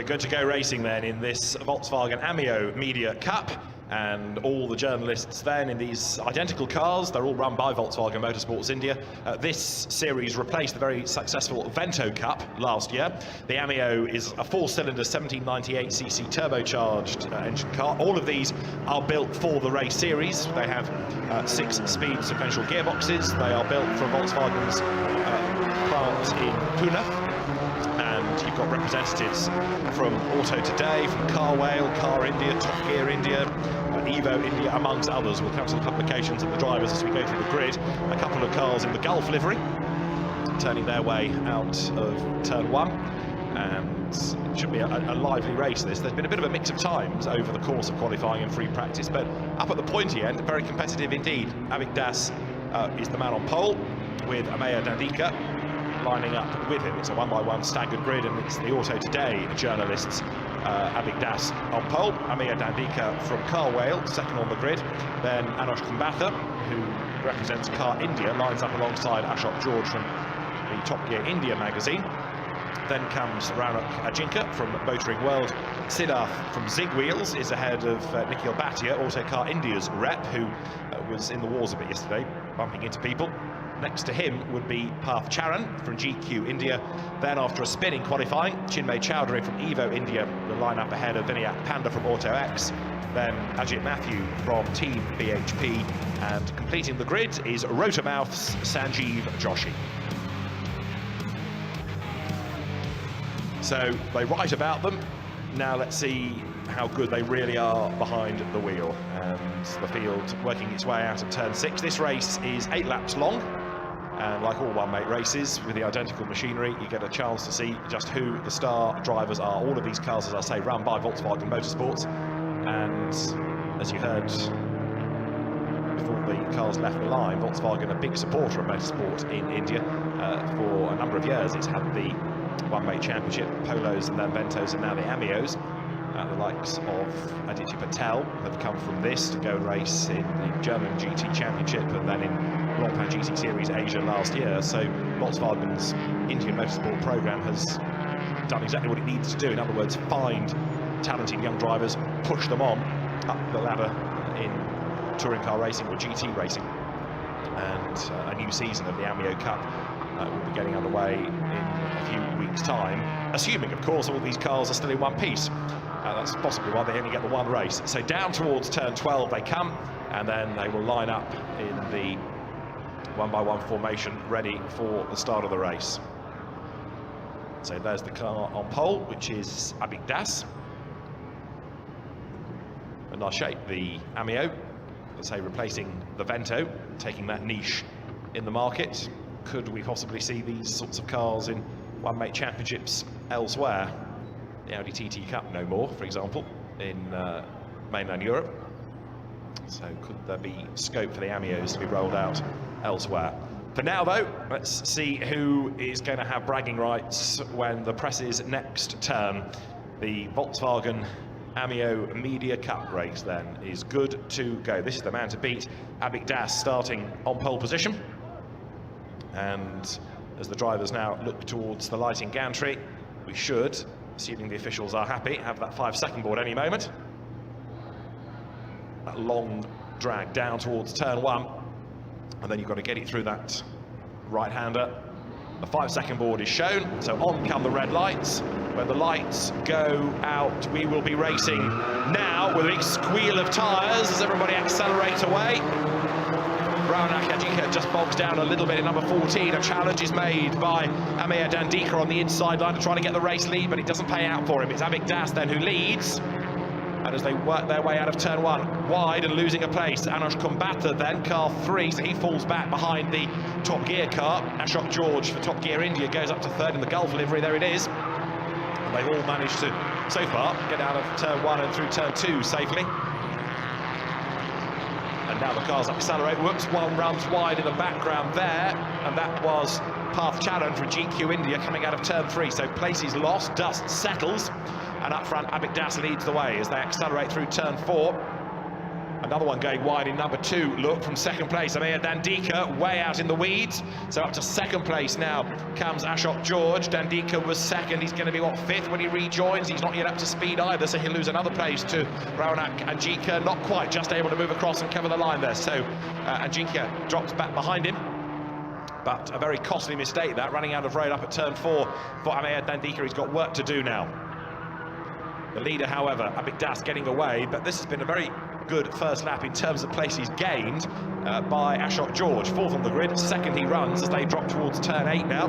We're good to go racing then in this Volkswagen Ameo Media Cup, and all the journalists then in these identical cars. They're all run by Volkswagen Motorsports India. This series replaced the very successful Vento Cup last year. The Ameo is a four-cylinder 1798cc turbocharged engine car. All of these are built for the race series. They have 6-speed sequential gearboxes. They are built from Volkswagen's plant in Pune. And you've got representatives from Auto Today, from Car Whale, Car India, Top Gear India, Evo India, amongst others. We'll come to the publications of the drivers as we go through the grid. A couple of cars in the Gulf livery, turning their way out of turn one. And it should be a lively race, this. There's been a bit of a mix of times over the course of qualifying and free practice, but up at the pointy end, very competitive indeed. Avik Das is the man on pole, with Ameo Dandika lining up with him. It's a one-by-one staggered grid, and it's the Auto Today journalists. Avik Das on pole, Ameo Dandika from Car Whale, second on the grid. Then Anush Kumbatha, who represents Car India, lines up alongside Ashok George from the Top Gear India magazine. Then comes Raunak Ajinka from Motoring World. Siddharth from Zig Wheels is ahead of Nikhil Bhatia, also Car India's rep, who was in the wars a bit yesterday, bumping into people. Next to him would be Parth Charan from GQ India. Then, after a spin in qualifying, Chinmay Chowdhury from Evo India will line up ahead of Vinayak Panda from Auto X. Then Ajit Matthew from Team BHP. And completing the grid is Rotormouth's Sanjeev Joshi. So they write about them. Now let's see how good they really are behind the wheel. And the field working its way out of turn 6. This race is 8 laps long. And like all one-mate races, with the identical machinery, you get a chance to see just who the star drivers are. All of these cars, as I say, run by Volkswagen Motorsports. And as you heard before the cars left the line, Volkswagen, a big supporter of motorsport in India. For a number of years, it's had the one-mate championship, Polos and then Ventos, and now the Ameos. The likes of Aditya Patel have come from this to go and race in the German GT Championship and then in Longpan GT Series Asia last year. So Volkswagen's Indian motorsport program has done exactly what it needs to do. In other words, find talented young drivers, push them on up the ladder in touring car racing or GT racing. And a new season of the Ameo Cup will be getting underway in a few weeks' time, assuming, of course, all these cars are still in one piece. That's possibly why they only get the one race. So down towards turn 12 they come, and then they will line up in the one-by-one formation, ready for the start of the race. So there's the car on pole, which is Avik Das. A nice shape, the Ameo, let's say, replacing the Vento, taking that niche in the market. Could we possibly see these sorts of cars in one-mate championships elsewhere? The Audi TT Cup no more, for example, in mainland Europe. So could there be scope for the Ameos to be rolled out elsewhere? For now, though, let's see who is going to have bragging rights when the press's next turn. The Volkswagen Ameo Media Cup race, then, is good to go. This is the man to beat. Avik Das starting on pole position. And as the drivers now look towards the lighting gantry, we should, assuming the officials are happy, have that 5-second board any moment. That long drag down towards turn 1, and then you've got to get it through that right-hander. The 5-second board is shown, so on come the red lights. When the lights go out, we will be racing now with a big squeal of tyres as everybody accelerates away. Raunak Ajinka just bogs down a little bit in number 14. A challenge is made by Ameo Dandika on the inside line to try to get the race lead, but it doesn't pay out for him. It's Avik Das then who leads. And as they work their way out of turn 1, wide and losing a place, Anush Kumbatha then, car 3, so he falls back behind the Top Gear car. Ashok George for Top Gear India goes up to 3rd in the Gulf livery, there it is. And they've all managed to, so far, get out of turn 1 and through turn 2 safely. And now the cars accelerate. Whoops, one runs wide in the background there, and that was Parth Charan from GQ India coming out of turn 3. So place is lost, dust settles, and up front Avik Das leads the way as they accelerate through turn 4. And Another one going wide in number 2. Look from second place, Ameo Dandika way out in the weeds. So up to second place now comes Ashok George. Dandika was second. He's going to be, what, 5th when he rejoins. He's not yet up to speed either, so he'll lose another place to Raunak Ajika. Not quite, just able to move across and cover the line there. So Ajika drops back behind him. But a very costly mistake that, running out of road up at turn 4 for Ameo Dandika. He's got work to do now. The leader, however, Abik Das, getting away, but this has been a very good first lap in terms of places gained by Ashok George. 4th on the grid, 2nd he runs as they drop towards turn 8 now.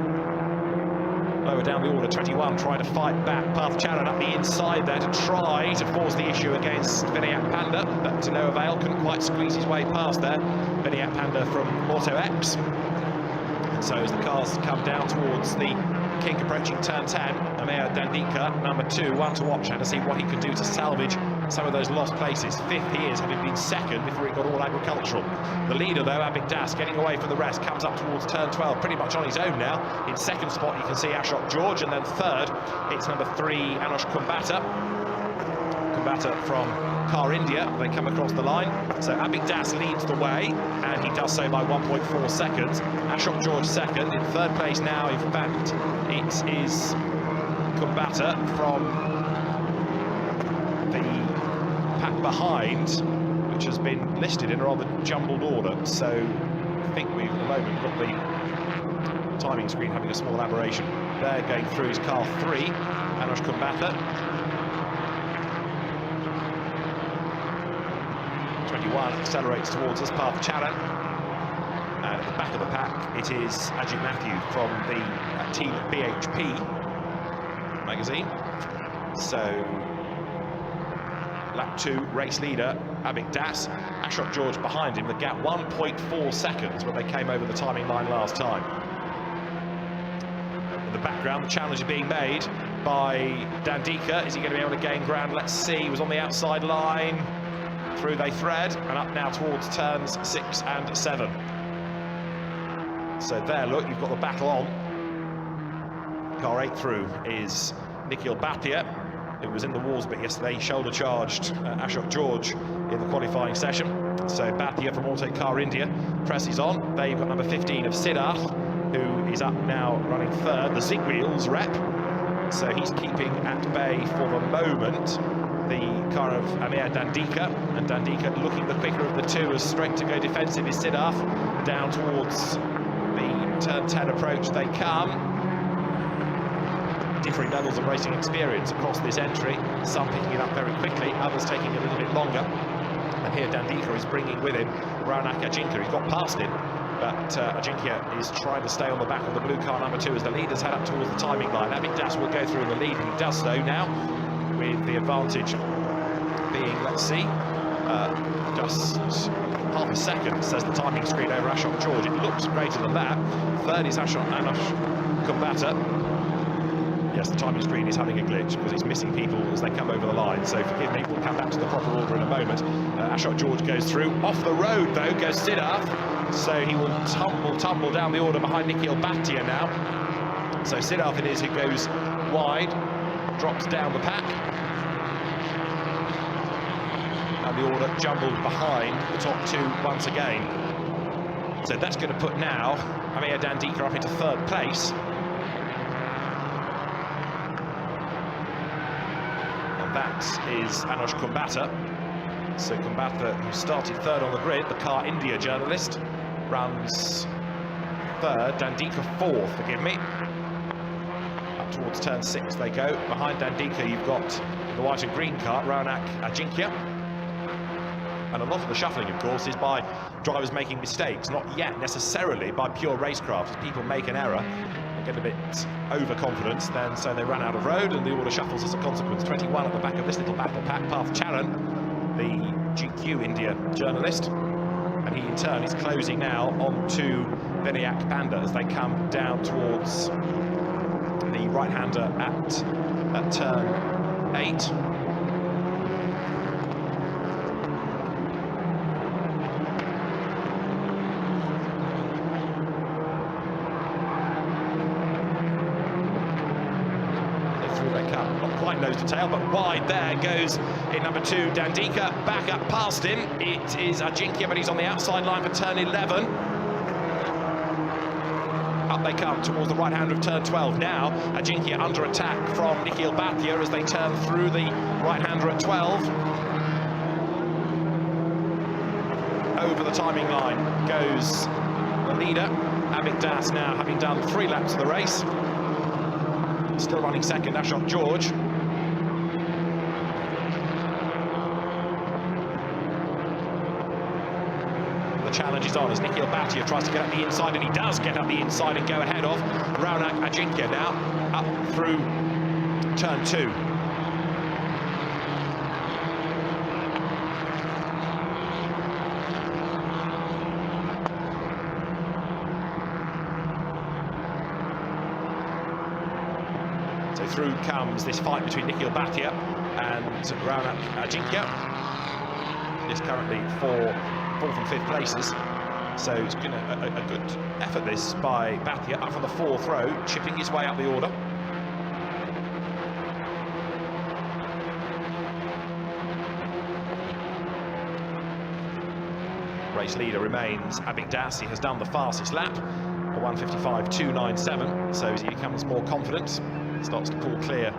Lower down the order, 21 trying to fight back. Path Charan up the inside there to try to force the issue against Vinayak Panda, but to no avail, couldn't quite squeeze his way past there. Vinayak Panda from Auto X. And so as the cars come down towards the kink approaching turn 10, Ameo Dandika, number 2, one to watch and to see what he can do to salvage some of those lost places. 5th he is, having been 2nd before he got all agricultural. The leader, though, Abik Das, getting away from the rest, comes up towards turn 12, pretty much on his own now. In 2nd spot, you can see Ashok George, and then 3rd, it's number 3, Anush Kumbata. Kumbata from Car India. They come across the line. So Abik Das leads the way, and he does so by 1.4 seconds. Ashok George 2nd. In 3rd place now, in fact, it is Kumbata from the pack behind, which has been listed in a rather jumbled order. So I think we've at the moment got the timing screen having a small aberration. There, going through is car 3, Anush Kumbata. 21 accelerates towards us, Path Charan. And at the back of the pack, it is Ajit Matthew from the team BHP magazine. So, lap 2, race leader, Abik Das. Ashok George behind him, the gap 1.4 seconds when they came over the timing line last time. In the background, the challenge is being made by Dandika. Is he going to be able to gain ground? Let's see. He was on the outside line. Through they thread, and up now towards turns 6 and 7. So there, look, you've got the battle on. Car 8 through is Nikhil Bhatia, who was in the wars bit yesterday, shoulder-charged Ashok George in the qualifying session. So Bhatia from Auto Car India presses on. They've got number 15 of Siddharth, who is up now running 3rd, the Zig Wheels rep. So he's keeping at bay for the moment the car of Ameo Dandika, and Dandika looking the quicker of the two, as straight to go defensive is Siddharth. Down towards the turn 10 approach they come. Differing levels of racing experience across this entry, some picking it up very quickly, others taking a little bit longer. And here Dandika is bringing with him Raunak Ajinka. He's got past him, but Ajinka is trying to stay on the back of the blue car number 2 as the leaders head up towards the timing line. Abik Das will go through in the lead, and he does so now, with the advantage being, let's see, just half a second, says the timing screen over Ashok George. It looks greater than that. 3rd is Anush Kumbata. Yes, the timing screen is having a glitch because it's missing people as they come over the line, so forgive me, we'll come back to the proper order in a moment. Ashok George goes through. Off the road, though, goes Siddharth, so he will tumble down the order behind Nikhil Bhatia now. So Siddharth it is who goes wide, drops down the pack, and the order jumbled behind the top 2 once again. So that's going to put now Ameo Dandika up into 3rd place. And that is Anush Kumbata. So Kumbata, who started 3rd on the grid, the Car India journalist, runs 3rd, Dandika 4th, forgive me. Towards turn 6 they go. Behind Dandika you've got the white and green car, Raunak Ajinka. And a lot of the shuffling, of course, is by drivers making mistakes, not yet necessarily by pure racecraft. As people make an error and get a bit overconfident, then so they run out of road and the order shuffles as a consequence. 21 at the back of this little battle pack, Path Charan, the GQ India journalist. And he in turn is closing now onto Vinayak Panda as they come down towards the right-hander at turn 8. They threw their cut, not quite nose to tail, but wide there goes in number 2, Dandika. Back up past him. It is Ajinkya, but he's on the outside line for turn 11. Up they come towards the right hand of turn 12 now. Ajinkya under attack from Nikhil Bhatia as they turn through the right-hander at 12. Over the timing line goes the leader, Abik Das, now having done 3 laps of the race. Still running second, Ashok George. The challenge is on as Nikhil Bhatia tries to get up the inside, and he does get up the inside and go ahead of Raunak Ajinkya now, up through turn 2. So through comes this fight between Nikhil Bhatia and Raunak Ajinkya. It's currently for 4th and 5th places. So it's been a good effort this by Bhatia, up from the 4th row, chipping his way up the order. Race leader remains Abik Das. He has done the fastest lap, a 1:55.297, so as he becomes more confident, starts to pull clear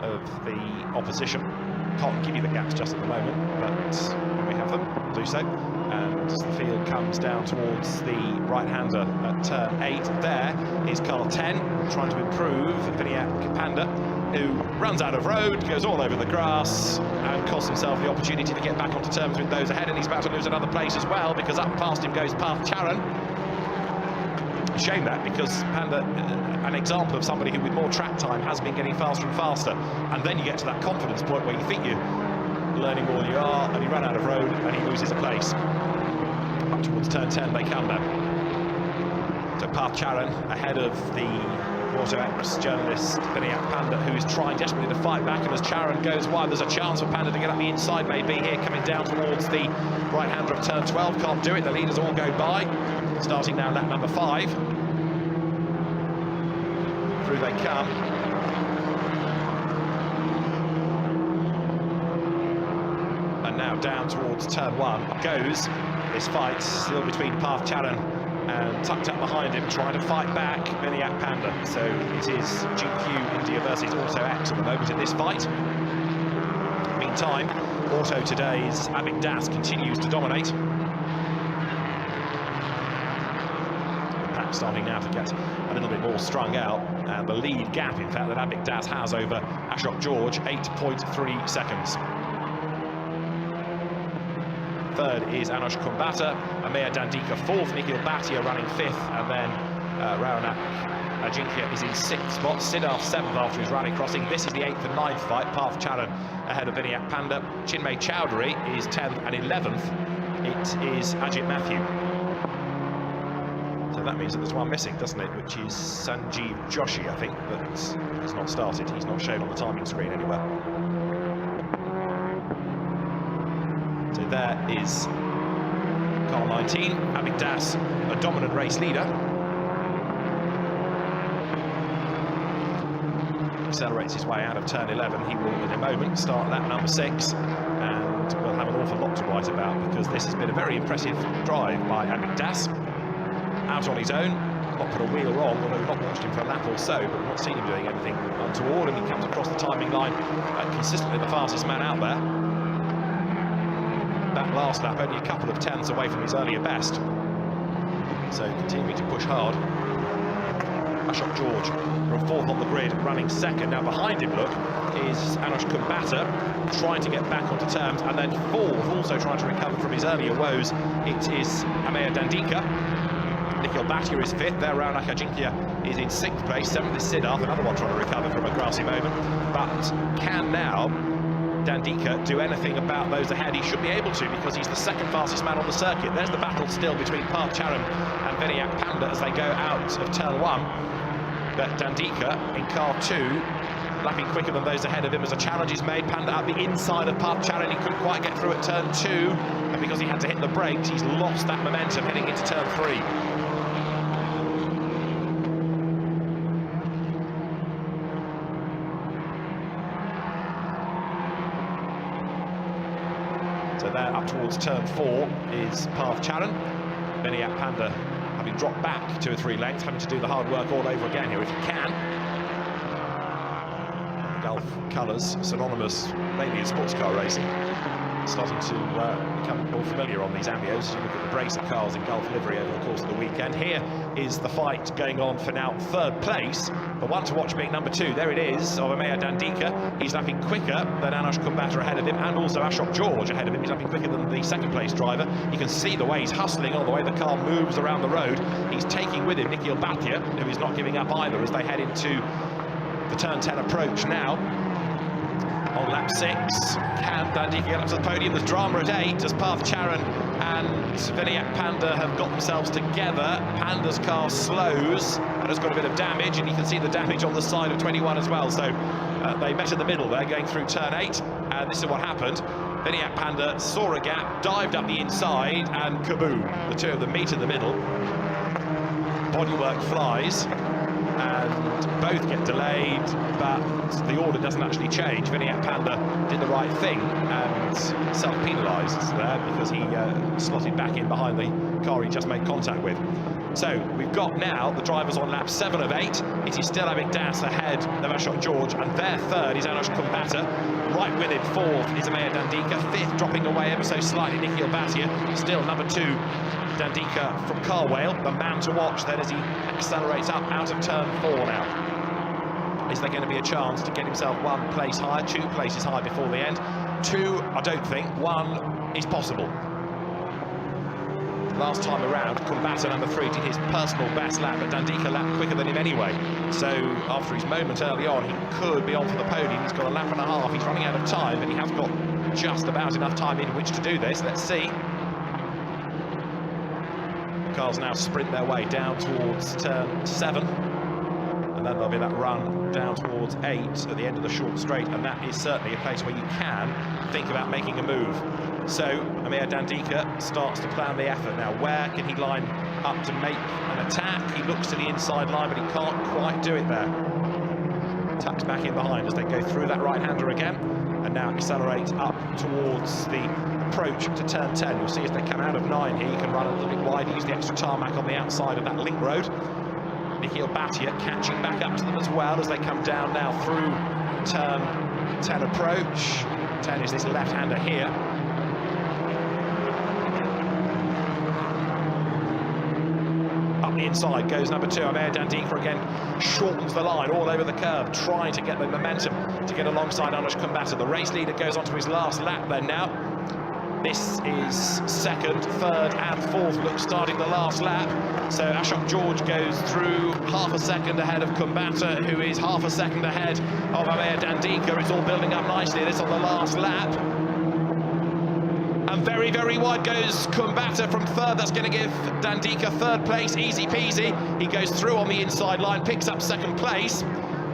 of the opposition. Can't give you the gaps just at the moment, but when we have them, we'll do so. And as the field comes down towards the right-hander at turn 8, there is car 10, trying to improve Vinayak Panda, who runs out of road, goes all over the grass, and costs himself the opportunity to get back onto terms with those ahead, and he's about to lose another place as well, because up past him goes Parth Charan. Shame that, because Panda, an example of somebody who with more track time has been getting faster and faster, and then you get to that confidence point where you think you're learning more than you are, and you run out of road and he loses a place. Up towards turn 10 they come then. So Parth Charan ahead of the Auto Express journalist Vinayak Panda, who is trying desperately to fight back, and as Charan goes wide, there's a chance for Panda to get up the inside maybe here, coming down towards the right-hander of turn 12. Can't do it, the leaders all go by. Starting now lap number 5. Through they come. And now down towards turn 1 goes this fight, still between Parth Charan and tucked up behind him, trying to fight back Vinayak Panda. So it is GQ India versus Auto X at the moment in this fight. Meantime, Auto Today's Abik Das continues to dominate. The pack starting now to get a little bit more strung out, and the lead gap, in fact, that Abik Das has over Ashok George, 8.3 seconds. Third is Anush Kumbhata, Ameo Dandika 4th, Nikhil Bhatia running 5th, and then Raunak Ajinkya is in 6th spot, Siddharth 7th after his rally crossing. This is the 8th and 9th fight, Parth Charan ahead of Vinayak Panda. Chinmay Chowdhury is 10th and 11th. It is Ajit Matthew. So that means that there's one missing, doesn't it, which is Sanjeev Joshi, I think, that has not started. He's not shown on the timing screen anywhere. So there is car 19, Abik Das, a dominant race leader. Accelerates his way out of turn 11. He will, in a moment, start lap number 6, and we'll have an awful lot to write about, because this has been a very impressive drive by Abik Das. Out on his own, not put a wheel wrong, although we've not watched him for a lap or so, but we've not seen him doing anything untoward, and he comes across the timing line consistently the fastest man out there. That last lap only a couple of tenths away from his earlier best, so continuing to push hard. Ashok George from 4th on the grid, running 2nd. Now behind him, look, is Anush Kumbhata, trying to get back onto terms, and then 4th, also trying to recover from his earlier woes. It is Ameo Dandika. Nikhil Bhatia is 5th there. Raunak Ajinkya is in 6th place. 7th is Siddharth, another one trying to recover from a grassy moment. But can now Dandika do anything about those ahead? He should be able to, because he's the 2nd fastest man on the circuit. There's the battle still between Parth Charan and Vinayak Panda as they go out of turn 1. But Dandika in car 2, lapping quicker than those ahead of him as a challenge is made. Panda at the inside of Parth Charan. He couldn't quite get through at turn 2, and because he had to hit the brakes, he's lost that momentum heading into turn 3. up towards turn 4 is Path Charan. Vinayak Panda, having dropped back 2 or 3 lengths, having to do the hard work all over again here if he can. The Gulf colours, synonymous mainly in sports car racing, starting to become more familiar on these Ameos as you look at the brace of cars in Gulf livery over the course of the weekend. Here is the fight going on for now 3rd place. The one to watch being number 2, there it is, of Ameo Dandika. He's lapping quicker than Anush Kumbhata ahead of him, and also Ashok George ahead of him. He's lapping quicker than the 2nd place driver. You can see the way he's hustling on, the way the car moves around the road. He's taking with him Nikhil Bhatia, who is not giving up either as they head into the turn 10 approach now. On lap 6, can Dandika get up to the podium? There's drama at 8 as Path Charan and Vinayak Panda have got themselves together. Panda's car slows and has got a bit of damage, and you can see the damage on the side of 21 as well. So they met in the middle there, going through turn 8, and this is what happened. Vinayak Panda saw a gap, dived up the inside, and kaboom! The 2 of them meet in the middle. Bodywork flies, and both get delayed, but the order doesn't actually change. Vinayak Panda did the right thing and self-penalised there because he slotted back in behind the car he just made contact with. So we've got now the drivers on lap 7 of 8. It is still Avik Das ahead of Ashok George, and their 3rd is Anush Kumbhata. Right with him, 4th is Ameo Dandika. 5th, dropping away ever so slightly, Nikhil Bhatia. Still number 2, Dandika from Carwale, the man to watch then as he accelerates up out of turn 4 now. Is there going to be a chance to get himself 1 place higher, 2 places higher before the end? 2, I don't think. 1 is possible. Last time around, Kumbhata, number 3, did his personal best lap, but Dandika lapped quicker than him anyway. So after his moment early on, he could be on for the podium. He's got a lap and a half. He's running out of time, but he has got just about enough time in which to do this. Let's see. Cars now sprint their way down towards turn 7, and then there'll be that run down towards 8 at the end of the short straight, and that is certainly a place where you can think about making a move. So Ameo Dandika starts to plan the effort now. Where can he line up to make an attack? He looks to the inside line, but he can't quite do it there. Tucks back in behind as they go through that right-hander again, and now accelerate up towards the approach to turn 10. You'll see as they come out of 9 here, you can run a little bit wide, use the extra tarmac on the outside of that link road. Nikhil Bhatia catching back up to them as well as they come down now through turn 10 approach. 10 is this left-hander here. Up the inside goes number 2, Ameo Dandika again, shortens the line all over the curb, trying to get the momentum to get alongside Anush Kumbhata. The race leader goes on to his last lap then now. This is 2nd, 3rd and 4th look starting the last lap. So Ashok George goes through half a second ahead of Kumbhata, who is half a second ahead of Ameo Dandika. It's all building up nicely, this on the last lap. And very, very wide goes Kumbhata from 3rd. That's going to give Dandika 3rd place, easy peasy. He goes through on the inside line, picks up 2nd place.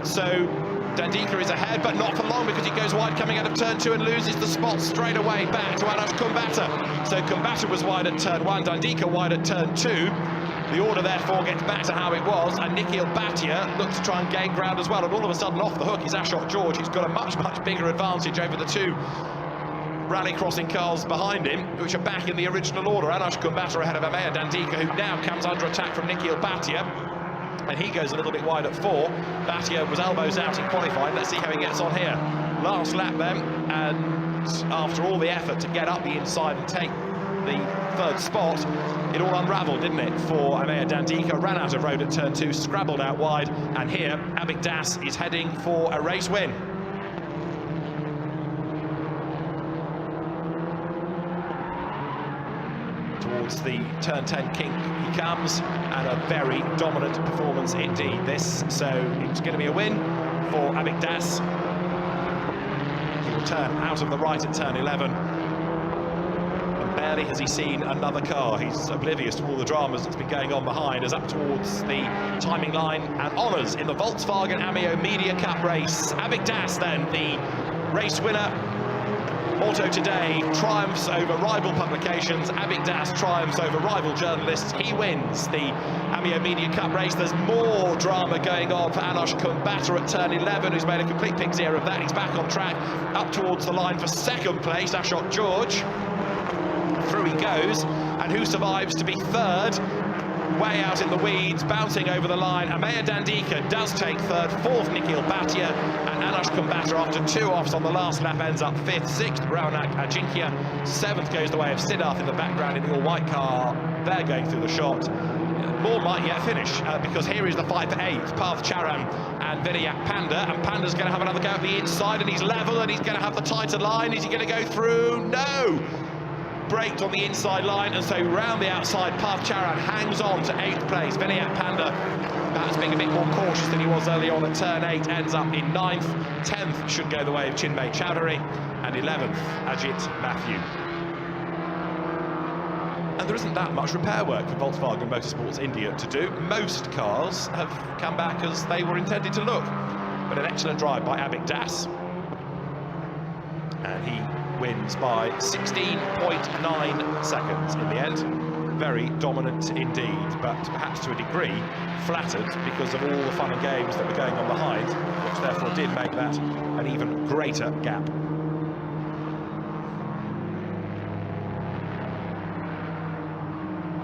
So Dandika is ahead, but not for long because he goes wide coming out of turn 2 and loses the spot straight away back to Anush Kumbhata. So Kumbhata was wide at turn 1, Dandika wide at turn 2. The order therefore gets back to how it was, and Nikhil Bhatia looks to try and gain ground as well. And all of a sudden off the hook is Ashok George, who's got a much, much bigger advantage over the 2 rally crossing cars behind him, which are back in the original order. Anush Kumbhata ahead of Ameo Dandika, who now comes under attack from Nikhil Bhatia, and he goes a little bit wide at 4. Bhatia was elbows out in qualifying. Let's see how he gets on here. Last lap then, and after all the effort to get up the inside and take the 3rd spot, it all unravelled, didn't it, for Ameo Dandika. Ran out of road at turn 2, scrabbled out wide, and here Avik Das is heading for a race win. Towards the turn 10 kink he comes, and a very dominant performance indeed this. So it's going to be a win for Avik Das. He will turn out of the right at turn 11, and barely has he seen another car. He's oblivious to all the dramas that's been going on behind, as up towards the timing line and honours in the Volkswagen Ameo Media Cup race. Avik Das then the race winner. Auto Today triumphs over rival publications. Avik Das triumphs over rival journalists. He wins the Ameo Media Cup race. There's more drama going on for Anush Kumbhata at turn 11, who's made a complete pig's ear of that. He's back on track, up towards the line for 2nd place, Ashok George. through he goes. And who survives to be third? Way out in the weeds, bouncing over the line. Ameo Dandika does take third, fourth Nikhil Bhatia, and Anush Kumbhatra, after 2 offs on the last lap, ends up fifth, sixth Raonak Ajinkya, seventh goes the way of Siddharth in the background in the all-white car. They're going through the shot. More might yet finish, because here is the fight for eighth, Parth Charan and Vinayak Panda, and Panda's going to have another go at the inside, and he's level, and he's going to have the tighter line. Is he going to go through? No! Braked on the inside line, and so round the outside, Parth Charan hangs on to 8th place. Vinayak Panda, perhaps being a bit more cautious than he was early on at turn 8, ends up in 9th. 10th should go the way of Chinmay Chowdhury, and 11th, Ajit Matthew. And there isn't that much repair work for Volkswagen Motorsports India to do. Most cars have come back as they were intended to look. But an excellent drive by Abik Das. And he wins by 16.9 seconds in the end. Very dominant indeed, but perhaps to a degree flattered because of all the fun and games that were going on behind, which therefore did make that an even greater gap.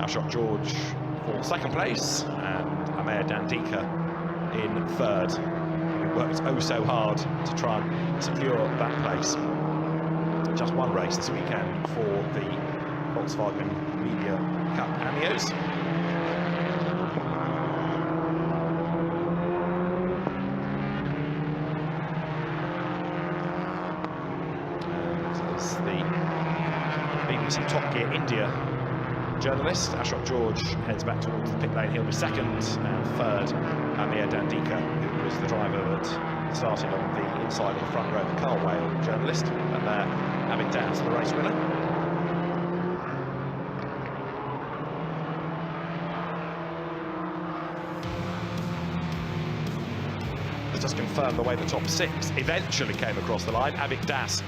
Ashok George for second place, and Ameo Dandika in third. He worked oh so hard to try and secure that place. Just one race this weekend for the Volkswagen Media Cup Ameos. And as the BBC Top Gear India journalist, Ashok George, heads back towards the pit lane. He'll be second, and third, Ameo Dandika, who was the driver that started on the inside of the front row, the Carl Whale journalist, and there, Abik Das, the race winner. Let's just confirm the way the top 6 eventually came across the line. Abik Das,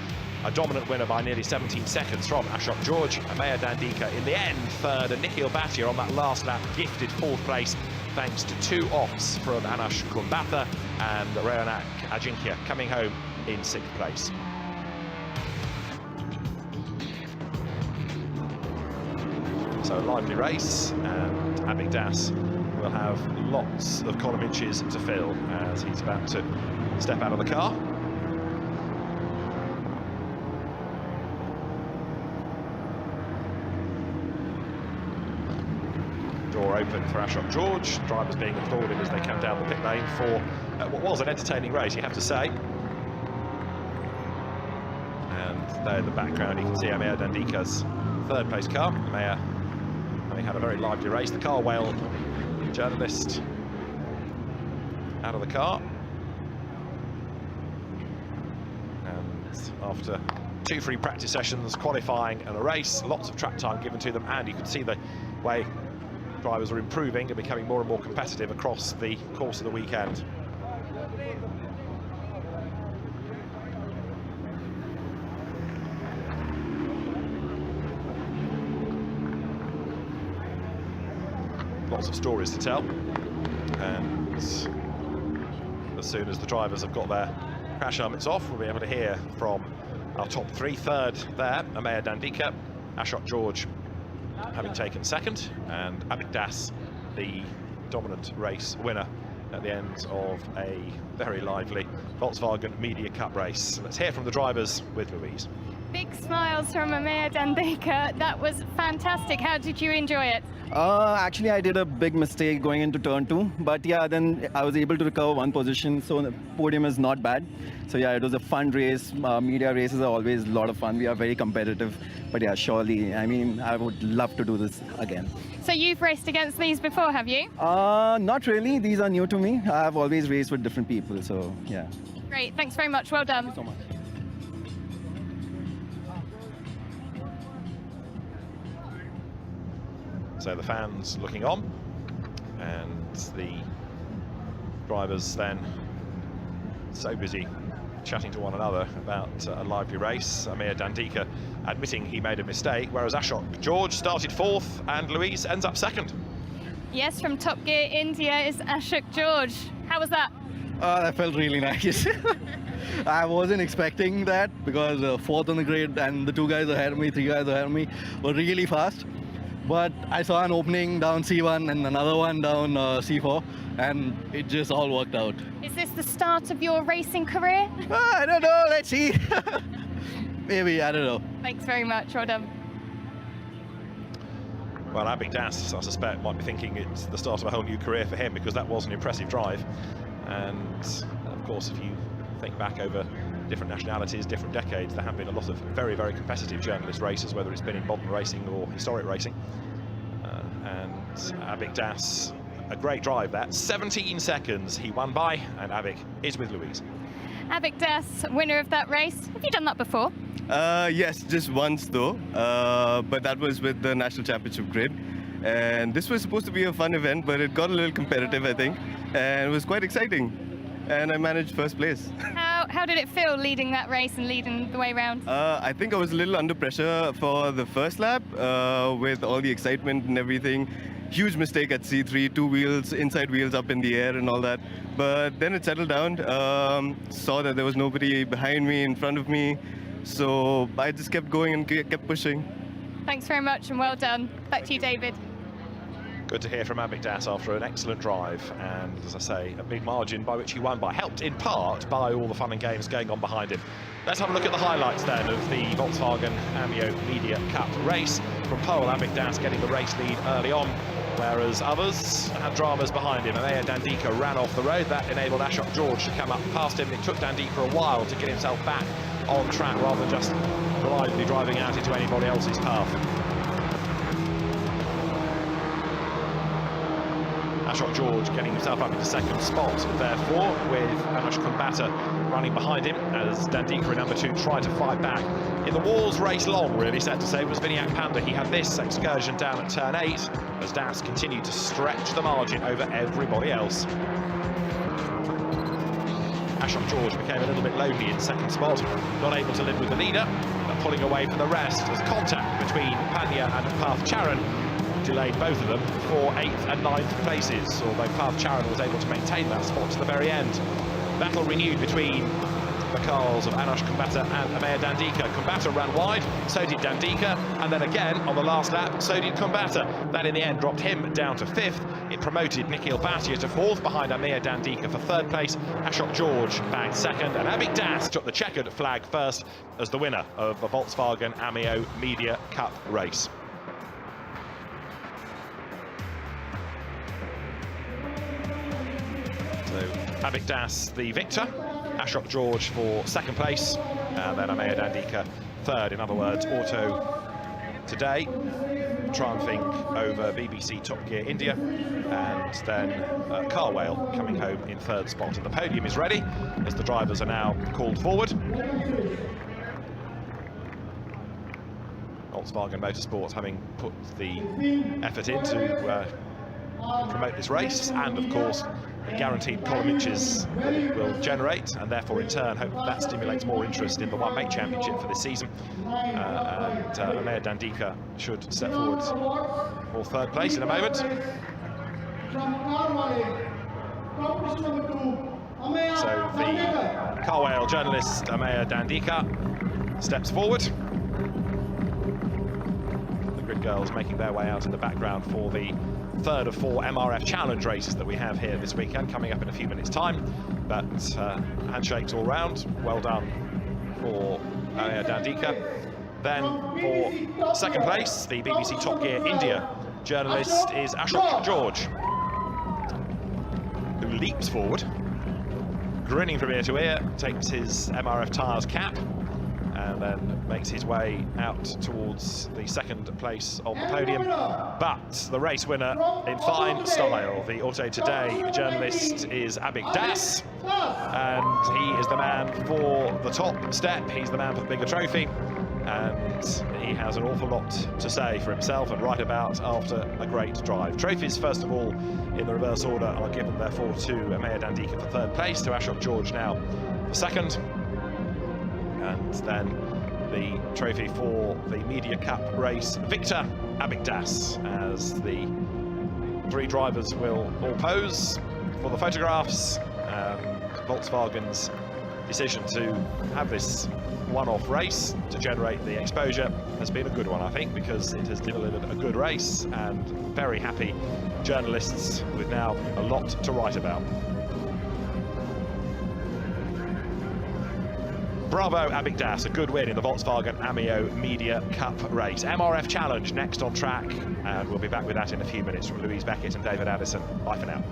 a dominant winner by nearly 17 seconds from Ashok George. Ameo Dandika in the end third, and Nikhil Bhatia on that last lap gifted 4th place thanks to 2 offs from Anush Kumbhatra, and Raonak Ajinkya coming home in 6th place. So a lively race, and Abik Das will have lots of column inches to fill as he's about to step out of the car. Door open for Ashok George, drivers being applauded as they come down the pit lane for what was an entertaining race, you have to say. And there in the background you can see Ameo Dandika's 3rd place car. Ameo having had a very lively race. The Carl Whale journalist out of the car. And after 2 free practice sessions, qualifying and a race, lots of track time given to them, and you can see the way drivers are improving and becoming more and more competitive across the course of the weekend. Lots of stories to tell, and as soon as the drivers have got their crash helmets off, we'll be able to hear from our top 3. Third there, Ameo Dandika, Ashok George having taken 2nd, and Abik Das, the dominant race winner at the end of a very lively Volkswagen Media Cup race. Let's hear from the drivers with Louise. Big smiles from Ameo Dandika. That was fantastic. How did you enjoy it? Actually, I did a big mistake going into turn 2, but yeah, then I was able to recover 1 position, so the podium is not bad. So yeah, it was a fun race. Media races are always a lot of fun. We are very competitive, but yeah, surely, I mean, I would love to do this again. So you've raced against these before, have you? Not really. These are new to me. I've always raced with different people, so yeah. Great, thanks very much. Well done. Thank you so much. So the fans looking on, and the drivers then so busy chatting to one another about a lively race. Ameo Dandika admitting he made a mistake, whereas Ashok George started 4th, and Louise ends up 2nd. Yes, from Top Gear India is Ashok George. How was that? That felt really nice. I wasn't expecting that because fourth on the grid and the two guys ahead of me, three guys ahead of me were really fast. But I saw an opening down C1 and another one down C4, and it just all worked out. Is this the start of your racing career? I don't know, let's see. Maybe, I don't know. Thanks very much, well done. Well, Abik Das, I suspect, might be thinking it's the start of a whole new career for him, because that was an impressive drive. And of course, if you think back over different nationalities, different decades, there have been a lot of very, very competitive journalist races, whether it's been in modern racing or historic racing. And Abik Das, a great drive that. 17 seconds he won by, and Abik is with Louise. Abik Das, winner of that race. Have you done that before? Yes, just once though, but that was with the National Championship grid. And this was supposed to be a fun event, but it got a little competitive, I think, and it was quite exciting. And I managed first place. How did it feel leading that race and leading the way round? I think I was a little under pressure for the first lap with all the excitement and everything. Huge mistake at C3, two wheels, inside wheels up in the air and all that. But then it settled down, saw that there was nobody behind me, in front of me. So I just kept going and kept pushing. Thanks very much and well done. Back to you, David. Good to hear from Abik Das after an excellent drive, and as I say, a big margin by which he won by, helped in part by all the fun and games going on behind him. Let's have a look at the highlights then of the Volkswagen Ameo Media Cup race. From pole, Abik Das getting the race lead early on, whereas others had dramas behind him. Ameo Dandika ran off the road. That enabled Ashok George to come up past him. It took Dandika a while to get himself back on track rather than just blindly driving out into anybody else's path. Ashok George getting himself up into second spot, therefore, with Anush Kumbata running behind him as Dandika in number 2 tried to fight back. In the walls, race long, really, sad to say, was Vinayak Panda. He had this excursion down at turn 8 as Das continued to stretch the margin over everybody else. Ashok George became a little bit lonely in second spot, not able to live with the leader, but pulling away from the rest as contact between Panya and Parth Charan delayed both of them for 8th and 9th places, although Parth Charan was able to maintain that spot to the very end. Battle renewed between the cars of Anush Kumbata and Ameo Dandika. Kumbata ran wide, so did Dandika, and then again on the last lap, so did Kumbata. That in the end dropped him down to 5th. It promoted Nikhil Bhatia to 4th behind Ameo Dandika for 3rd place. Ashok George bagged 2nd, and Abik Das took the checkered flag first as the winner of the Volkswagen Ameo Media Cup race. So Abik Das the victor, Ashok George for 2nd place, and then Ameo Dandika 3rd. In other words, Auto today triumphing over BBC Top Gear India, and then Carwale coming home in 3rd spot. And the podium is ready as the drivers are now called forward. Volkswagen Motorsports having put the effort in to promote this race, and of course the guaranteed column inches that it will generate, and therefore in turn hope that stimulates more interest in the One Make Championship for this season. And Ameo Dandika should step forward for 3rd place in a moment. So the Carwale journalist Ameo Dandika steps forward. The grid girls making their way out in the background for the 3rd of 4 MRF Challenge races that we have here this weekend, coming up in a few minutes' time. But handshakes all round. Well done for Ameo Dandika. Then for 2nd place, the BBC Top Gear India journalist is Ashok George, who leaps forward, grinning from ear to ear, takes his MRF Tyres cap, and then makes his way out towards the 2nd place on the podium. But the race winner in fine style, the Auto Today journalist, is Abik Das, and he is the man for the top step. He's the man for the bigger trophy, and he has an awful lot to say for himself and write about after a great drive. Trophies, first of all, in the reverse order, are given therefore to Ameo Dandika for 3rd place, to Ashok George now for 2nd. And then the trophy for the Media Cup race victor, Abik Das, as the 3 drivers will all pose for the photographs. Volkswagen's decision to have this one-off race to generate the exposure has been a good one, I think, because it has delivered a good race, and very happy journalists with now a lot to write about. Bravo Abik Das, a good win in the Volkswagen Ameo Media Cup Race. MRF Challenge next on track, and we'll be back with that in a few minutes from Louise Beckett and David Addison. Bye for now.